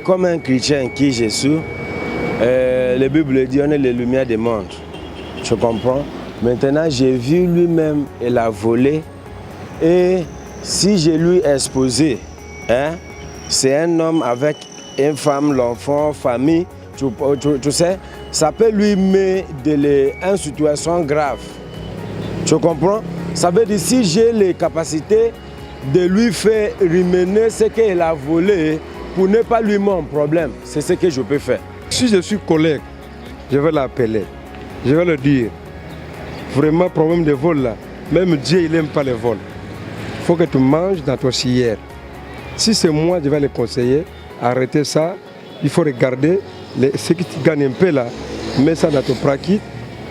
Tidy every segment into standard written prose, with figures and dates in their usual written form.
comme un chrétien qui je suis, la Bible dit on est les lumières du monde. Tu comprends? Maintenant, j'ai vu lui-même, il a volé. Et si je lui ai exposé, hein, c'est un homme avec une femme, l'enfant, famille, tu sais, ça peut lui mettre une situation grave. Tu comprends? Ça veut dire si j'ai les capacités de lui faire remener ce qu'il a volé pour ne pas lui mettre un problème, c'est ce que je peux faire. Si je suis collègue, je vais l'appeler, je vais le dire. Vraiment, problème de vol là, même Dieu il n'aime pas les vols. Il faut que tu manges dans ton ciel. Si c'est moi, je vais le conseiller, arrêtez ça. Il faut regarder ce que tu gagnes un peu là, mets ça dans ton pratique,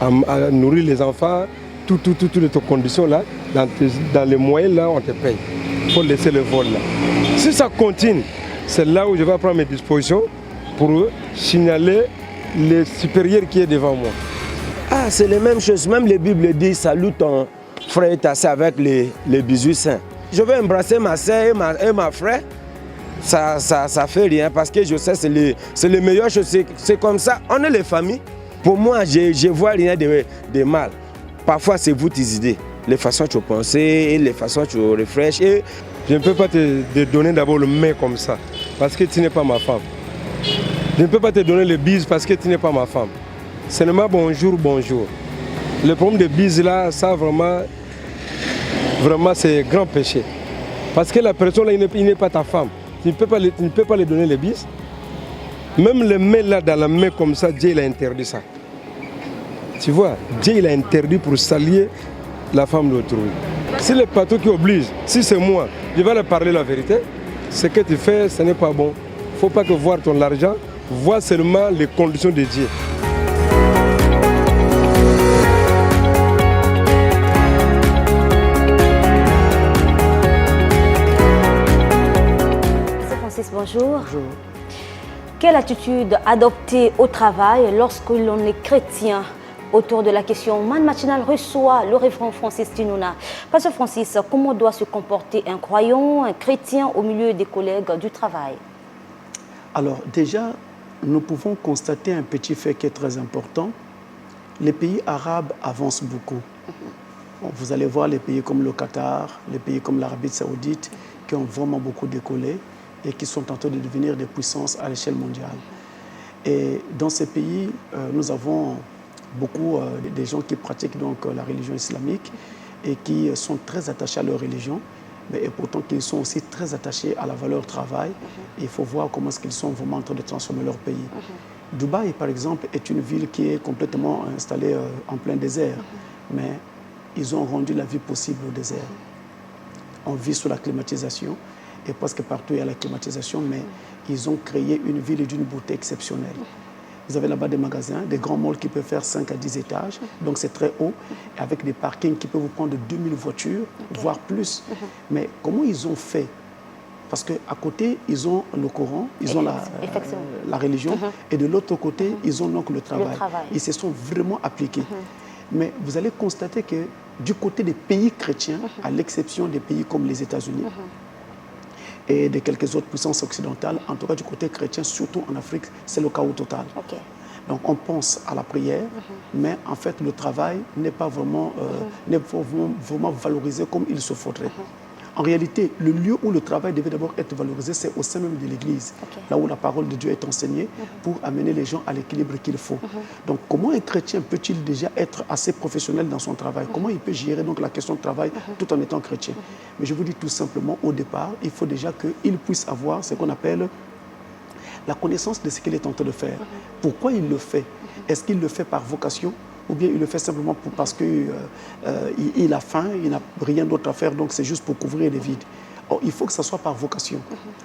à nourrir les enfants, toutes tes conditions là, dans les moyens là, on te paye. Il faut laisser le vol là. Si ça continue, c'est là où je vais prendre mes dispositions pour signaler les supérieurs qui est devant moi. Ah, c'est les mêmes choses. Même la Bible dit salue ton frère et ta sœur avec les bisous saints. Je vais embrasser ma sœur et ma frère. Ça fait rien parce que je sais que c'est les meilleures choses. C'est comme ça. On est les familles. Pour moi, je ne vois rien de mal. Parfois, c'est vous tes idées. Les façons que tu penses, les façons que tu réfléchis. Je ne peux pas te donner d'abord le main comme ça parce que tu n'es pas ma femme. Je ne peux pas te donner le bise parce que tu n'es pas ma femme. Seulement bonjour, bonjour. Le problème de bise là, ça vraiment c'est un grand péché. Parce que la personne là, il n'est pas ta femme. Tu ne peux pas lui donner le bise. Même le main là, dans la main comme ça, Dieu il a interdit ça. Tu vois, Dieu il a interdit pour saluer la femme d'autrui. Si le patron qui oblige, si c'est moi, je vais leur parler la vérité. Ce que tu fais, ce n'est pas bon. Il ne faut pas que voir ton argent, vois seulement les conditions de Dieu. Bonjour. Bonjour. Quelle attitude adopter au travail lorsque l'on est chrétien? Autour de la question, Man Matinal reçoit le révérend Francis Tinouna. Pasteur Francis, comment doit se comporter un croyant, un chrétien au milieu des collègues du travail? Alors déjà, nous pouvons constater un petit fait qui est très important. Les pays arabes avancent beaucoup. Bon, vous allez voir les pays comme le Qatar, les pays comme l'Arabie Saoudite, qui ont vraiment beaucoup décollé et qui sont en train de devenir des puissances à l'échelle mondiale. Et dans ces pays, nous avons beaucoup de gens qui pratiquent donc la religion islamique et qui sont très attachés à leur religion, mais et pourtant qu'ils sont aussi très attachés à la valeur travail. Et il faut voir comment est-ce qu'ils sont vraiment en train de transformer leur pays. Dubaï, par exemple, est une ville qui est complètement installée en plein désert, mais ils ont rendu la vie possible au désert. On vit sous la climatisation, et presque partout il y a la climatisation, mais ils ont créé une ville d'une beauté exceptionnelle. Vous avez là-bas des magasins, des grands malls qui peuvent faire 5 à 10 étages, donc c'est très haut, avec des parkings qui peuvent vous prendre 2000 voitures, voire plus. Mais comment ils ont fait? Parce qu'à côté, ils ont le Coran, ils ont la religion, et de l'autre côté, ils ont donc le travail. Ils se sont vraiment appliqués. Mais vous allez constater que du côté des pays chrétiens, à l'exception des pays comme les États-Unis, et de quelques autres puissances occidentales, en tout cas du côté chrétien, surtout en Afrique, c'est le chaos total. Donc on pense à la prière, mais en fait le travail n'est pas vraiment, vraiment valorisé comme il se faudrait. En réalité, le lieu où le travail devait d'abord être valorisé, c'est au sein même de l'Église, là où la parole de Dieu est enseignée pour amener les gens à l'équilibre qu'il faut. Donc comment un chrétien peut-il déjà être assez professionnel dans son travail? Comment il peut gérer donc la question de travail tout en étant chrétien? Mais je vous dis tout simplement, au départ, il faut déjà qu'il puisse avoir ce qu'on appelle la connaissance de ce qu'il est en train de faire. Pourquoi il le fait? Est-ce qu'il le fait par vocation? Ou bien il le fait simplement parce qu'il a faim, il n'a rien d'autre à faire, donc c'est juste pour couvrir les vides. Or, il faut que ça soit par vocation.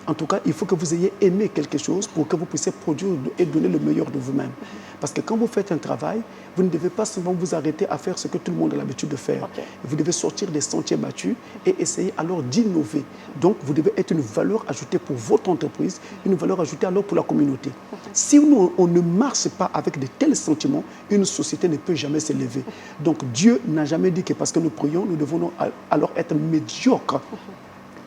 En tout cas, il faut que vous ayez aimé quelque chose pour que vous puissiez produire et donner le meilleur de vous-même. Parce que quand vous faites un travail, vous ne devez pas seulement vous arrêter à faire ce que tout le monde a l'habitude de faire. Vous devez sortir des sentiers battus et essayer alors d'innover. Donc, vous devez être une valeur ajoutée pour votre entreprise, une valeur ajoutée alors pour la communauté. Si on ne marche pas avec de tels sentiments, une société ne peut jamais s'élever. Donc, Dieu n'a jamais dit que parce que nous prions, nous devons alors être médiocres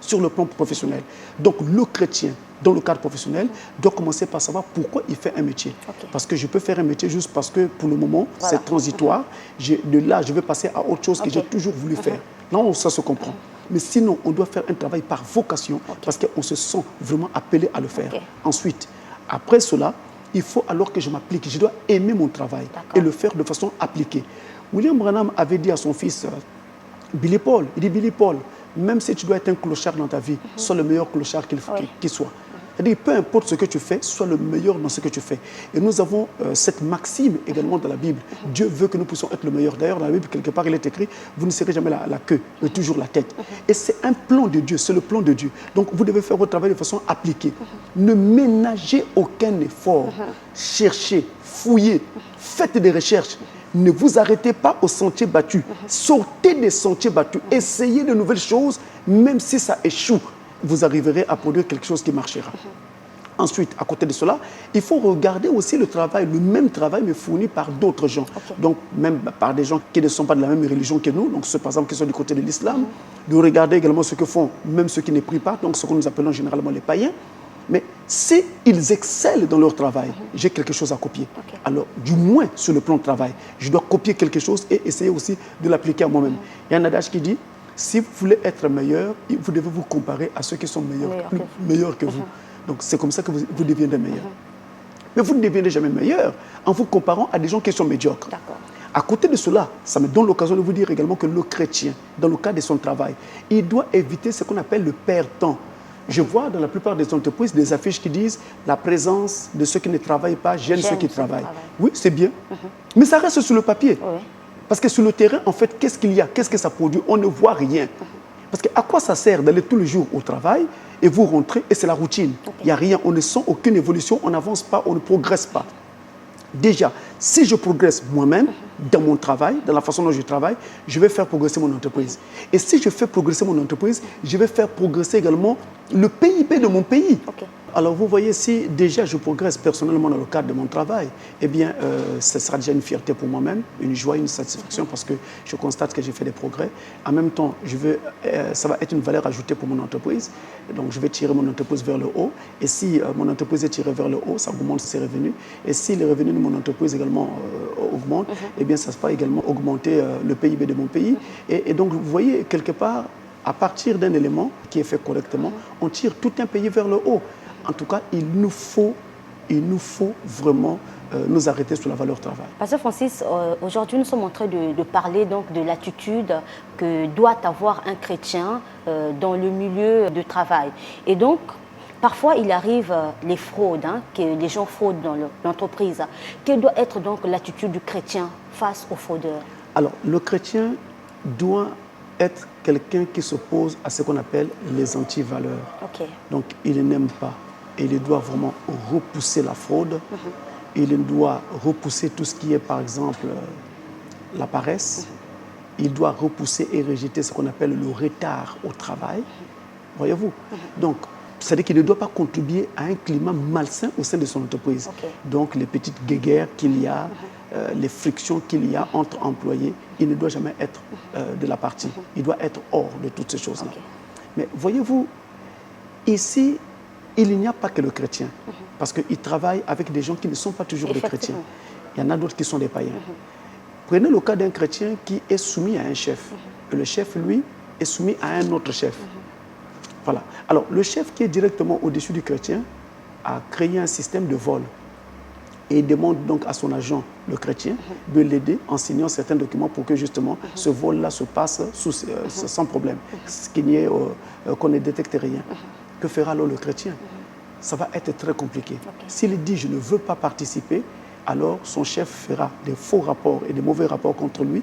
sur le plan professionnel. Donc le chrétien dans le cadre professionnel, doit commencer par savoir pourquoi il fait un métier. Parce que je peux faire un métier juste parce que pour le moment, c'est transitoire. De là, je vais passer à autre chose que j'ai toujours voulu faire. Là, ça se comprend. Mais sinon, on doit faire un travail par vocation parce qu'on se sent vraiment appelé à le faire. Ensuite, après cela, il faut alors que je m'applique. Je dois aimer mon travail et le faire de façon appliquée. William Branham avait dit à son fils, Billy Paul, il dit, Billy Paul, même si tu dois être un clochard dans ta vie, sois le meilleur clochard qu'il soit. C'est-à-dire, peu importe ce que tu fais, sois le meilleur dans ce que tu fais. Et nous avons cette maxime également dans la Bible. Dieu veut que nous puissions être le meilleur. D'ailleurs, dans la Bible, quelque part, il est écrit, vous ne serez jamais la queue, mais toujours la tête. Et c'est un plan de Dieu, c'est le plan de Dieu. Donc, vous devez faire votre travail de façon appliquée. Ne ménagez aucun effort. Cherchez, fouillez, faites des recherches. Ne vous arrêtez pas aux sentiers battus. Sortez des sentiers battus. Essayez de nouvelles choses, même si ça échoue. Vous arriverez à produire quelque chose qui marchera. Ensuite, à côté de cela, il faut regarder aussi le travail, le même travail, mais fourni par d'autres gens. Donc, même par des gens qui ne sont pas de la même religion que nous, donc ceux, par exemple, qui sont du côté de l'islam, de regarder également ce que font même ceux qui ne prient pas, donc ce que nous appelons généralement les païens. Mais s'ils excellent dans leur travail, j'ai quelque chose à copier. Alors, du moins, sur le plan de travail, je dois copier quelque chose et essayer aussi de l'appliquer à moi-même. Il y a un adage qui dit, si vous voulez être meilleur, vous devez vous comparer à ceux qui sont meilleurs que vous. Donc, c'est comme ça que vous deviendrez meilleur. Mais vous ne deviendrez jamais meilleur en vous comparant à des gens qui sont médiocres. À côté de cela, ça me donne l'occasion de vous dire également que le chrétien, dans le cadre de son travail, il doit éviter ce qu'on appelle le perd-temps. Je vois dans la plupart des entreprises des affiches qui disent la présence de ceux qui ne travaillent pas gêne ceux qui travaillent. Oui, c'est bien. Mais ça reste sur le papier. Parce que sur le terrain, en fait, qu'est-ce qu'il y a? Qu'est-ce que ça produit? On ne voit rien. Parce qu'à quoi ça sert d'aller tous les jours au travail et vous rentrez et c'est la routine? Il n'y a rien, on ne sent aucune évolution, on n'avance pas, on ne progresse pas. Déjà, si je progresse moi-même dans mon travail, dans la façon dont je travaille, je vais faire progresser mon entreprise. Et si je fais progresser mon entreprise, je vais faire progresser également le PIB de mon pays. Alors vous voyez, si déjà je progresse personnellement dans le cadre de mon travail, eh bien, ce sera déjà une fierté pour moi-même, une joie, une satisfaction parce que je constate que j'ai fait des progrès. En même temps, ça va être une valeur ajoutée pour mon entreprise. Donc je vais tirer mon entreprise vers le haut. Et si mon entreprise est tirée vers le haut, ça augmente ses revenus. Et si les revenus de mon entreprise également augmentent, eh bien, ça va également augmenter le PIB de mon pays. Et donc, vous voyez, quelque part, à partir d'un élément qui est fait correctement, on tire tout un pays vers le haut. En tout cas, il nous faut vraiment nous arrêter sur la valeur travail. Pasteur Francis, aujourd'hui, nous sommes en train de parler donc de l'attitude que doit avoir un chrétien dans le milieu de travail. Et donc, parfois, il arrive les fraudes, que les gens fraudent dans l'entreprise. Quelle doit être donc l'attitude du chrétien face aux fraudeurs? Alors, le chrétien doit être quelqu'un qui s'oppose à ce qu'on appelle les antivaleurs. Donc, il n'aime pas. Il doit vraiment repousser la fraude. Il doit repousser tout ce qui est, par exemple, la paresse. Il doit repousser et rejeter ce qu'on appelle le retard au travail. Voyez-vous? Donc, c'est-à-dire qu'il ne doit pas contribuer à un climat malsain au sein de son entreprise. Donc, les petites guéguerres qu'il y a, les frictions qu'il y a entre employés, il ne doit jamais être de la partie. Il doit être hors de toutes ces choses-là. Mais voyez-vous, ici, il n'y a pas que le chrétien, parce qu'il travaille avec des gens qui ne sont pas toujours des chrétiens. Il y en a d'autres qui sont des païens. Prenez le cas d'un chrétien qui est soumis à un chef. Et le chef, lui, est soumis à un autre chef. Voilà. Alors, le chef qui est directement au-dessus du chrétien a créé un système de vol. Et il demande donc à son agent, le chrétien, de l'aider en signant certains documents pour que justement ce vol-là se passe sans problème, qu'on ne détecte rien. Que fera alors le chrétien? Ça va être très compliqué. S'il dit « je ne veux pas participer », alors son chef fera des faux rapports et des mauvais rapports contre lui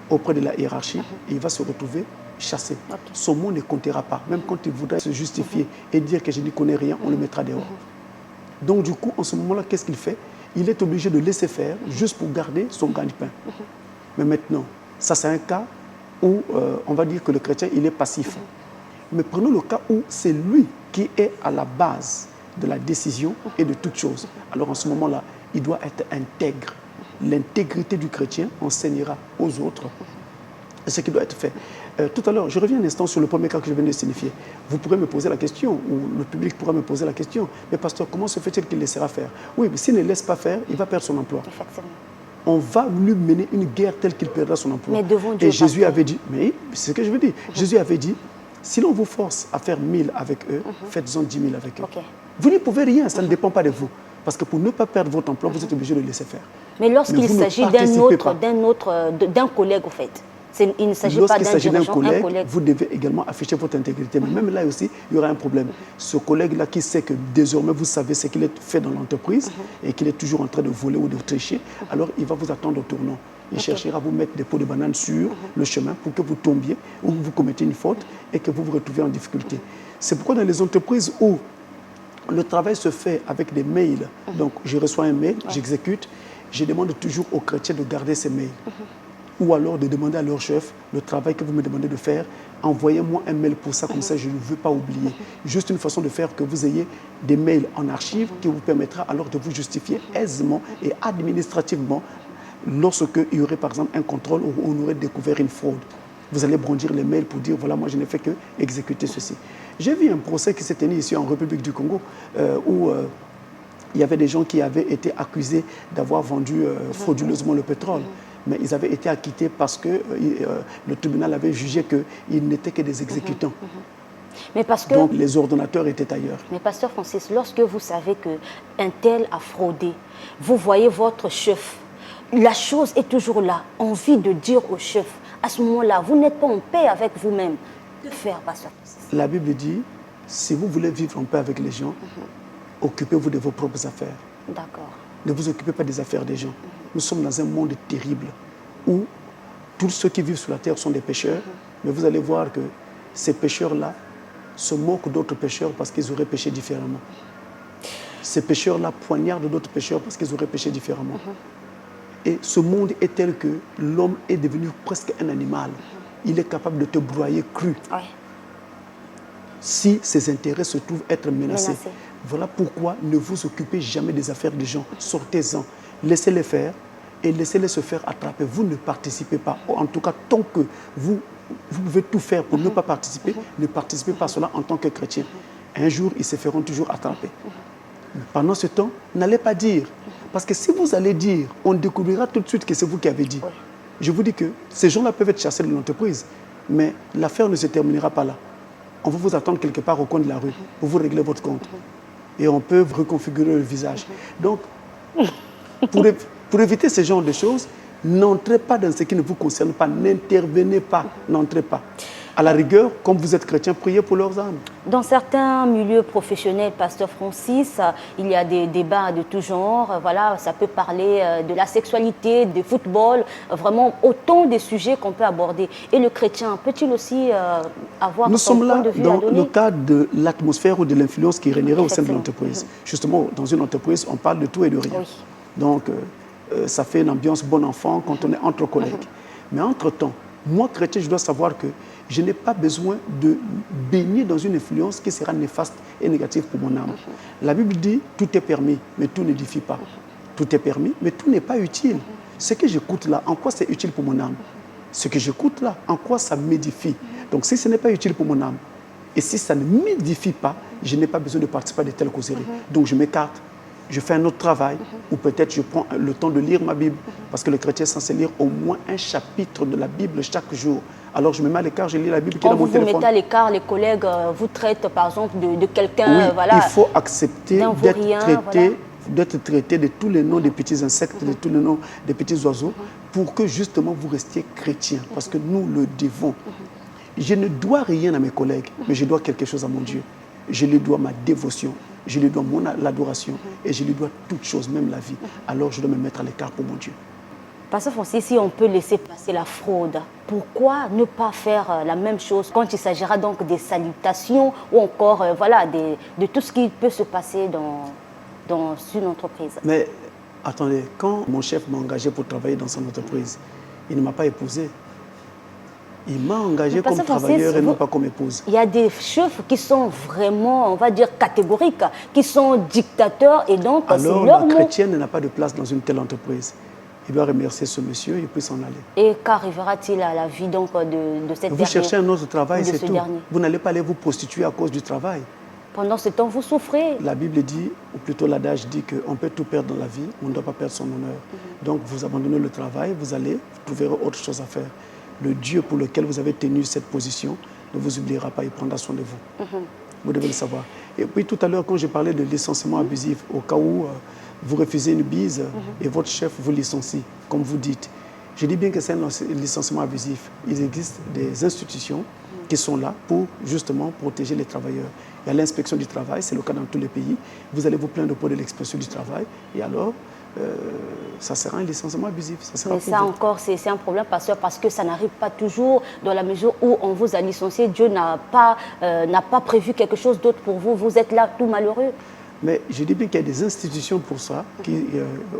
auprès de la hiérarchie et il va se retrouver chassé. Son mot ne comptera pas. Même quand il voudrait se justifier et dire que je n'y connais rien, on le mettra dehors. Donc du coup, en ce moment-là, qu'est-ce qu'il fait? Il est obligé de laisser faire juste pour garder son gagne-pain. Mais maintenant, ça c'est un cas où on va dire que le chrétien, il est passif. Mais prenons le cas où c'est lui qui est à la base de la décision et de toute chose. Alors en ce moment-là, il doit être intègre. L'intégrité du chrétien enseignera aux autres ce qui doit être fait. Tout à l'heure, je reviens un instant sur le premier cas que je viens de signifier. Vous pourrez me poser la question, ou le public pourra me poser la question, mais pasteur, comment se fait-il qu'il laissera faire? Oui, mais s'il ne laisse pas faire, il va perdre son emploi. Effectivement. On va lui mener une guerre telle qu'il perdra son emploi. Mais devant Dieu, et Jésus pasteur. avait dit, mais c'est ce que je veux dire, Jésus avait dit, si l'on vous force à faire 1000 avec eux, faites-en 10 000 avec eux. Ok. Vous n'y pouvez rien, ça ne dépend pas de vous. Parce que pour ne pas perdre votre emploi, vous êtes obligé de le laisser faire. Mais lorsqu'il vous ne s'agit participez pas. d'un collègue, au fait, il ne s'agit pas Lorsqu'il d'un s'agit d'un dirigeant, collègue, un collègue. vous devez également afficher votre intégrité. Mais même là aussi, il y aura un problème. Ce collègue-là qui sait que désormais vous savez ce qu'il est fait dans l'entreprise et qu'il est toujours en train de voler ou de tricher, alors il va vous attendre au tournant. Il cherchera à vous mettre des pots de banane sur le chemin pour que vous tombiez ou vous commettiez une faute et que vous vous retrouviez en difficulté. C'est pourquoi dans les entreprises où le travail se fait avec des mails, donc je reçois un mail, j'exécute, je demande toujours aux chrétiens de garder ces mails. Ou alors de demander à leur chef, le travail que vous me demandez de faire, envoyez-moi un mail pour ça, comme ça je ne veux pas oublier. Juste une façon de faire que vous ayez des mails en archive qui vous permettra alors de vous justifier aisément et administrativement lorsqu'il y aurait par exemple un contrôle où on aurait découvert une fraude. Vous allez brandir les mails pour dire, voilà, moi je n'ai fait que exécuter ceci. J'ai vu un procès qui s'est tenu ici en République du Congo où il y avait des gens qui avaient été accusés d'avoir vendu frauduleusement le pétrole. Mais ils avaient été acquittés parce que le tribunal avait jugé qu'ils n'étaient que des exécutants. Mais parce que, donc les ordonnateurs étaient ailleurs. Mais pasteur Francis, lorsque vous savez qu'un tel a fraudé, vous voyez votre chef, la chose est toujours là, envie de dire au chef, à ce moment-là, vous n'êtes pas en paix avec vous-même. Que faire, pasteur Francis? La Bible dit, si vous voulez vivre en paix avec les gens, occupez-vous de vos propres affaires. D'accord. Ne vous occupez pas des affaires des gens. Nous sommes dans un monde terrible où tous ceux qui vivent sur la terre sont des pécheurs, mais vous allez voir que ces pécheurs-là se moquent d'autres pécheurs parce qu'ils auraient péché différemment. Ces pécheurs-là poignardent d'autres pécheurs parce qu'ils auraient péché différemment. Et ce monde est tel que l'homme est devenu presque un animal. Il est capable de te broyer cru. Ouais. Si ses intérêts se trouvent être menacés. Voilà pourquoi ne vous occupez jamais des affaires des gens. Sortez-en, laissez-les faire et laissez-les se faire attraper. Vous ne participez pas. En tout cas, tant que vous pouvez tout faire pour ne pas participer, ne participez pas à cela en tant que chrétien. Un jour, ils se feront toujours attraper. Pendant ce temps, n'allez pas dire. Parce que si vous allez dire, on découvrira tout de suite que c'est vous qui avez dit. Oui. Je vous dis que ces gens-là peuvent être chassés de l'entreprise, mais l'affaire ne se terminera pas là. On va vous attendre quelque part au coin de la rue pour vous régler votre compte. Et on peut reconfigurer le visage. Donc, pour éviter ce genre de choses, n'entrez pas dans ce qui ne vous concerne pas, n'intervenez pas, n'entrez pas. À la rigueur, comme vous êtes chrétien, priez pour leurs âmes. Dans certains milieux professionnels, pasteur Francis, il y a des débats de tout genre. Voilà, ça peut parler de la sexualité, du football, vraiment autant de sujets qu'on peut aborder. Et le chrétien peut-il aussi avoir son point de vue à donner? Nous sommes là dans le cadre de l'atmosphère ou de l'influence qui régnerait au sein de l'entreprise. Justement, dans une entreprise, on parle de tout et de rien. Oui. Donc, ça fait une ambiance bon enfant quand on est entre collègues. Mais entre-temps, moi, chrétien, je dois savoir que je n'ai pas besoin de baigner dans une influence qui sera néfaste et négative pour mon âme. La Bible dit, tout est permis, mais tout n'édifie pas. Tout est permis, mais tout n'est pas utile. Ce que j'écoute là, en quoi c'est utile pour mon âme? Ce que j'écoute là, en quoi ça m'édifie? Donc si ce n'est pas utile pour mon âme, et si ça ne m'édifie pas, je n'ai pas besoin de participer à de telles causeries. Donc je m'écarte. Je fais un autre travail, ou peut-être je prends le temps de lire ma Bible, parce que le chrétien est censé lire au moins un chapitre de la Bible chaque jour. Alors je me mets à l'écart, je lis la Bible qui est dans mon téléphone. Vous mettez à l'écart, les collègues vous traitent par exemple de quelqu'un. Oui, voilà, il faut accepter d'être traité de tous les noms des petits insectes, de tous les noms des petits oiseaux, pour que justement vous restiez chrétien, parce que nous le devons. Je ne dois rien à mes collègues, mais je dois quelque chose à mon Dieu. Je lui dois ma dévotion, je lui dois l'adoration et je lui dois toute chose, même la vie. Alors je dois me mettre à l'écart pour mon Dieu. Pasteur Francis, si on peut laisser passer la fraude, pourquoi ne pas faire la même chose quand il s'agira donc des salutations ou encore voilà, de tout ce qui peut se passer dans une entreprise? Mais attendez, quand mon chef m'a engagé pour travailler dans son entreprise, il ne m'a pas épousé. Il m'a engagé comme travailleur et non pas comme épouse. Il y a des chefs qui sont vraiment, on va dire, catégoriques, qui sont dictateurs et donc alors la chrétienne n'a pas de place dans une telle entreprise. il doit remercier ce monsieur et puis s'en aller. Et qu'arrivera-t-il à la vie donc de cette Vous cherchez un autre travail, c'est tout. Dernier. Vous n'allez pas aller vous prostituer à cause du travail. Pendant ce temps, vous souffrez. La Bible dit, ou plutôt l'adage dit qu'on peut tout perdre dans la vie, on ne doit pas perdre son honneur. Donc vous abandonnez le travail, vous trouverez autre chose à faire. Le Dieu pour lequel vous avez tenu cette position ne vous oubliera pas, il prendra soin de vous. Vous devez le savoir. Et puis tout à l'heure, quand j'ai parlé de licenciement abusif, au cas où vous refusez une bise et votre chef vous licencie, comme vous dites, je dis bien que c'est un licenciement abusif. Il existe des institutions qui sont là pour justement protéger les travailleurs. Il y a l'inspection du travail, c'est le cas dans tous les pays. Vous allez vous plaindre pour de l'inspection du travail et alors ça sera un licenciement abusif. Mais ça encore, c'est un problème, pasteur, parce que ça n'arrive pas toujours dans la mesure où on vous a licencié. Dieu n'a pas prévu quelque chose d'autre pour vous. Vous êtes là tout malheureux. Mais je dis bien qu'il y a des institutions pour ça,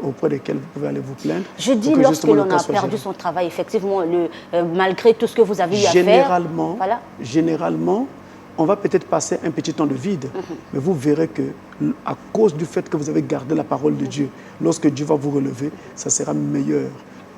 auprès desquelles vous pouvez aller vous plaindre. Je dis lorsque l'on a perdu son travail, effectivement, malgré tout ce que vous avez eu à faire. Voilà. Généralement, on va peut-être passer un petit temps de vide, mais vous verrez que, à cause du fait que vous avez gardé la parole de Dieu, lorsque Dieu va vous relever, ça sera meilleur.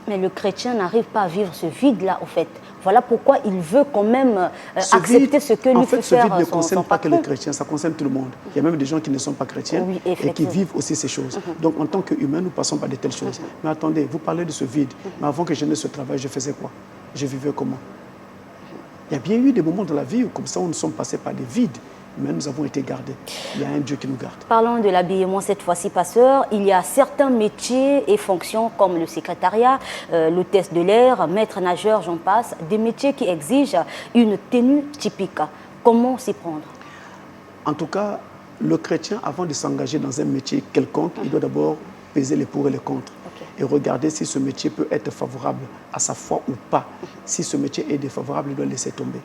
Mais le chrétien n'arrive pas à vivre ce vide-là, au fait. Voilà pourquoi il veut quand même accepter ce que lui fait faire son patron. En fait, ce vide ne concerne pas que les chrétiens, ça concerne tout le monde. Il y a même des gens qui ne sont pas chrétiens et qui vivent aussi ces choses. Donc, en tant qu'humains, nous passons par de telles choses. Mais attendez, vous parlez de ce vide. Mais avant que je n'aie ce travail, je faisais quoi? Je vivais comment? Il y a bien eu des moments de la vie où, comme ça, nous sommes passés par des vides. Mais nous avons été gardés. Il y a un Dieu qui nous garde. Parlons de l'habillement cette fois-ci, pasteur. Il y a certains métiers et fonctions comme le secrétariat, l'hôtesse de l'air, maître nageur, j'en passe, des métiers qui exigent une tenue typique. Comment s'y prendre? En tout cas, le chrétien, avant de s'engager dans un métier quelconque, il doit d'abord peser les pour et les contre. Et regarder si ce métier peut être favorable à sa foi ou pas. Si ce métier est défavorable, il doit laisser tomber.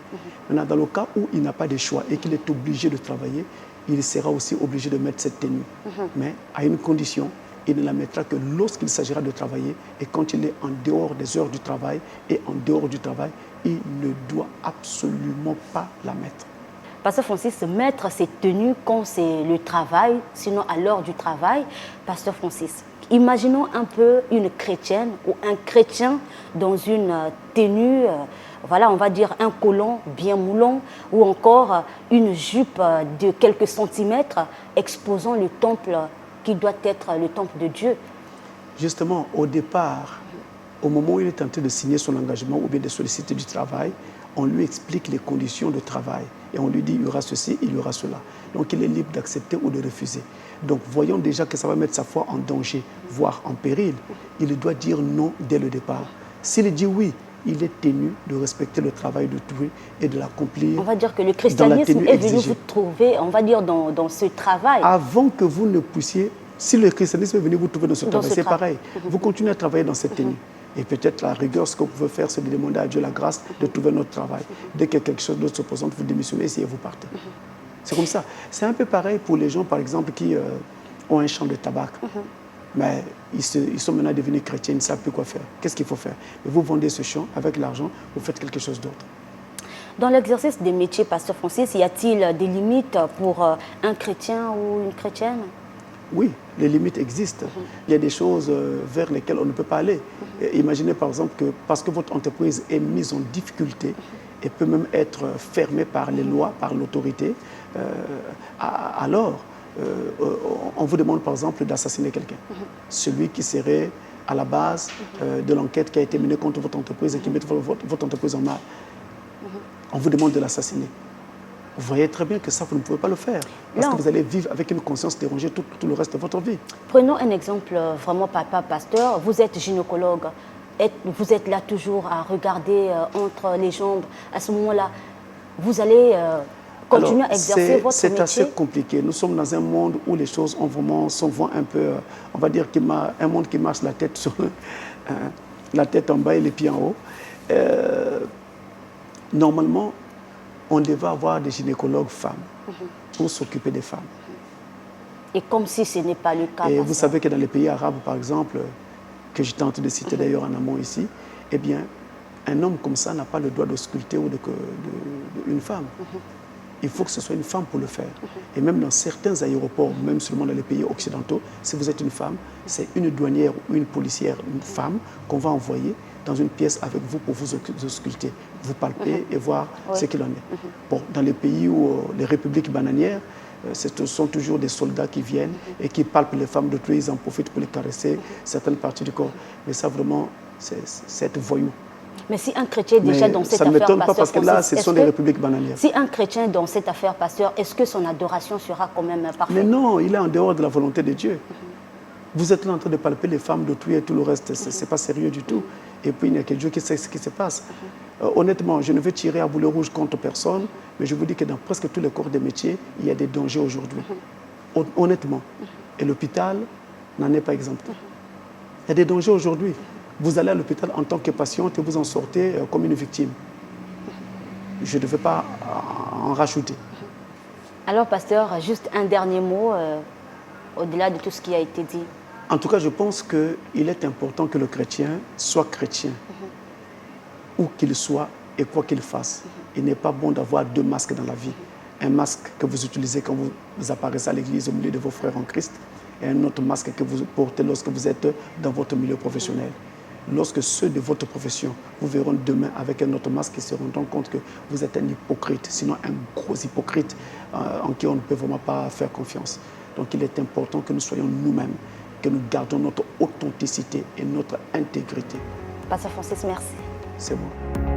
Maintenant, dans le cas où il n'a pas de choix et qu'il est obligé de travailler, il sera aussi obligé de mettre cette tenue. Mais à une condition, il ne la mettra que lorsqu'il s'agira de travailler et quand il est en dehors des heures du travail. Et en dehors du travail, il ne doit absolument pas la mettre. Pasteur Francis, mettre cette tenue quand c'est le travail, sinon à l'heure du travail, Pasteur Francis, imaginons un peu une chrétienne ou un chrétien dans une tenue, voilà, on va dire un collant bien moulant ou encore une jupe de quelques centimètres exposant le temple qui doit être le temple de Dieu. Justement, au départ, au moment où il est tenté de signer son engagement ou bien de solliciter du travail, on lui explique les conditions de travail et on lui dit il y aura ceci, il y aura cela. Donc il est libre d'accepter ou de refuser. Donc voyons déjà que ça va mettre sa foi en danger, voire en péril. Il doit dire non dès le départ. S'il dit oui, il est tenu de respecter le travail de tout et de l'accomplir. On va dire que le christianisme est venu vous trouver, on va dire, dans ce travail. Avant que vous ne puissiez, si le christianisme est venu vous trouver dans ce travail, c'est pareil. Vous continuez à travailler dans cette tenue. Et peut-être la rigueur, ce que vous pouvez faire, c'est de demander à Dieu la grâce de trouver notre travail. Dès que quelque chose d'autre se présente, vous démissionnez et vous partez. C'est comme ça. C'est un peu pareil pour les gens, par exemple, qui ont un champ de tabac. Mais ils sont maintenant devenus chrétiens, ils ne savent plus quoi faire. Qu'est-ce qu'il faut faire? Et vous vendez ce champ, avec l'argent, vous faites quelque chose d'autre. Dans l'exercice des métiers, Pasteur Francis, y a-t-il des limites pour un chrétien ou une chrétienne? Oui, les limites existent. Il y a des choses vers lesquelles on ne peut pas aller. Imaginez par exemple que parce que votre entreprise est mise en difficulté et peut même être fermée par les lois, par l'autorité, alors on vous demande par exemple d'assassiner quelqu'un. Celui qui serait à la base de l'enquête qui a été menée contre votre entreprise et qui met votre entreprise en mal. On vous demande de l'assassiner. Vous voyez très bien que ça, vous ne pouvez pas le faire. Parce que vous allez vivre avec une conscience dérangée tout le reste de votre vie. Prenons un exemple vraiment, papa, pasteur. Vous êtes gynécologue. Vous êtes là toujours à regarder entre les jambes. À ce moment-là, vous allez continuer à exercer votre métier. C'est assez compliqué. Nous sommes dans un monde où les choses sont vraiment un peu, on va dire, un monde qui marche la tête sur la tête en bas et les pieds en haut. Normalement, on devait avoir des gynécologues femmes pour s'occuper des femmes. Et comme si ce n'est pas le cas. Et vous savez que dans les pays arabes, par exemple, que je tente de citer d'ailleurs en amont ici, eh bien, un homme comme ça n'a pas le droit de sculpter ou une femme. il faut que ce soit une femme pour le faire. Et même dans certains aéroports, même seulement dans les pays occidentaux, si vous êtes une femme, c'est une douanière ou une policière, une femme, qu'on va envoyer dans une pièce avec vous pour vous ausculter, vous palper et voir ce qu'il en est. Bon, dans les pays où les républiques bananières, ce sont toujours des soldats qui viennent et qui palpent les femmes d'autrui, ils en profitent pour les caresser, certaines parties du corps. Mais ça, vraiment, c'est être voyou. Mais si un chrétien est déjà dans cette affaire, ça ne m'étonne pas parce que là, ce sont les républiques bananières. Si un chrétien est dans cette affaire, pasteur, est-ce que son adoration sera quand même parfaite? Mais non, il est en dehors de la volonté de Dieu. Vous êtes là en train de palper les femmes d'autrui et tout le reste, ce n'est pas sérieux du tout. Et puis, il n'y a que Dieu qui sait ce qui se passe. Honnêtement, je ne veux tirer à boulet rouge contre personne, mais je vous dis que dans presque tous les corps de métier, il y a des dangers aujourd'hui. Honnêtement. Et l'hôpital n'en est pas exempt. Il y a des dangers aujourd'hui. Vous allez à l'hôpital en tant que patiente et vous en sortez comme une victime. Je ne veux pas en rajouter. Alors, pasteur, juste un dernier mot, au-delà de tout ce qui a été dit. En tout cas, je pense qu'il est important que le chrétien soit chrétien, où qu'il soit et quoi qu'il fasse. Il n'est pas bon d'avoir deux masques dans la vie. Un masque que vous utilisez quand vous apparaissez à l'église au milieu de vos frères en Christ, et un autre masque que vous portez lorsque vous êtes dans votre milieu professionnel. Lorsque ceux de votre profession vous verront demain avec un autre masque, ils se rendront compte que vous êtes un hypocrite, sinon un gros hypocrite en qui on ne peut vraiment pas faire confiance. Donc il est important que nous soyons nous-mêmes, que nous gardons notre authenticité et notre intégrité. Pasteur Francis, merci. C'est bon.